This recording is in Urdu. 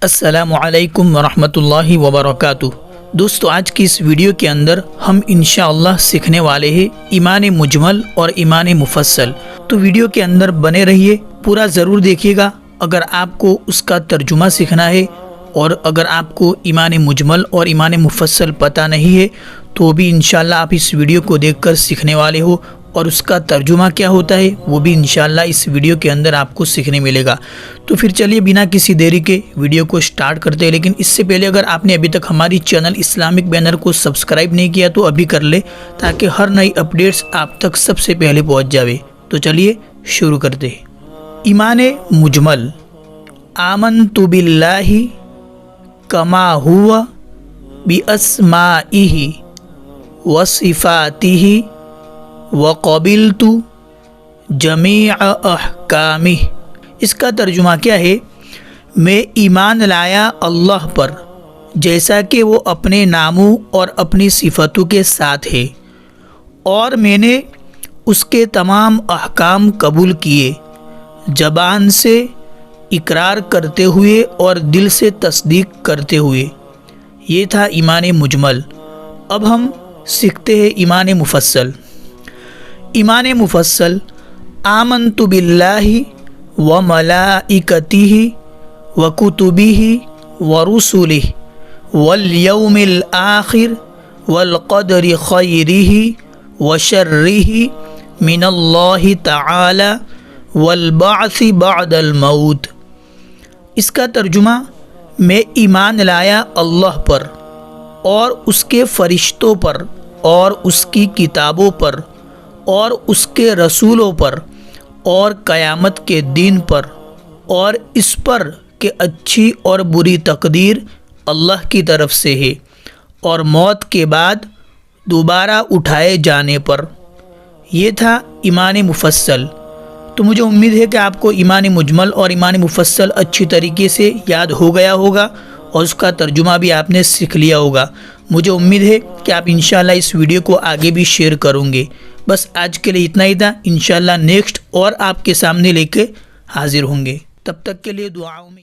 السلام علیکم ورحمۃ اللہ وبرکاتہ۔ دوستو، آج کی اس ویڈیو کے اندر ہم انشاءاللہ سیکھنے والے ہیں ایمان مجمل اور ایمان مفصل۔ تو ویڈیو کے اندر بنے رہیے، پورا ضرور دیکھیے گا۔ اگر آپ کو اس کا ترجمہ سیکھنا ہے اور اگر آپ کو ایمان مجمل اور ایمان مفصل پتہ نہیں ہے تو بھی انشاءاللہ آپ اس ویڈیو کو دیکھ کر سیکھنے والے ہو، اور اس کا ترجمہ کیا ہوتا ہے وہ بھی انشاءاللہ اس ویڈیو کے اندر آپ کو سیکھنے ملے گا۔ تو پھر چلیے بنا کسی دیری کے ویڈیو کو سٹارٹ کرتے ہیں، لیکن اس سے پہلے اگر آپ نے ابھی تک ہماری چینل اسلامک بینر کو سبسکرائب نہیں کیا تو ابھی کر لے، تاکہ ہر نئی اپڈیٹس آپ تک سب سے پہلے پہنچ جاوے۔ تو چلیے شروع کرتے ہیں۔ ایمان مجمل: آمنت باللہ کما ہوا باسمائہ وصفاتہ وقبلت جمیع احکامہ۔ اس کا ترجمہ کیا ہے؟ میں ایمان لایا اللہ پر جیسا کہ وہ اپنے ناموں اور اپنی صفتوں کے ساتھ ہے، اور میں نے اس کے تمام احکام قبول کیے، زبان سے اقرار کرتے ہوئے اور دل سے تصدیق کرتے ہوئے۔ یہ تھا ایمان مجمل۔ اب ہم سیکھتے ہیں ایمان مفصل۔ ایمان مفصل: آمنت باللہ وملائکتہ وکتبہ ورسلہ والیوم الآخر والقدر خیرہ وشرہ من اللہ تعالی والبعث بعد الموت۔ اس کا ترجمہ: میں ایمان لایا اللہ پر اور اس کے فرشتوں پر اور اس کی کتابوں پر اور اس کے رسولوں پر اور قیامت کے دن پر، اور اس پر کہ اچھی اور بری تقدیر اللہ کی طرف سے ہے، اور موت کے بعد دوبارہ اٹھائے جانے پر۔ یہ تھا ایمان مفصل۔ تو مجھے امید ہے کہ آپ کو ایمان مجمل اور ایمان مفصل اچھی طریقے سے یاد ہو گیا ہوگا، اور اس کا ترجمہ بھی آپ نے سیکھ لیا ہوگا۔ مجھے امید ہے کہ آپ انشاءاللہ اس ویڈیو کو آگے بھی شیئر کروں گے۔ بس آج کے لیے اتنا ہی تھا۔ انشاءاللہ نیکسٹ اور آپ کے سامنے لے کے حاضر ہوں گے۔ تب تک کے لیے دعاؤں میں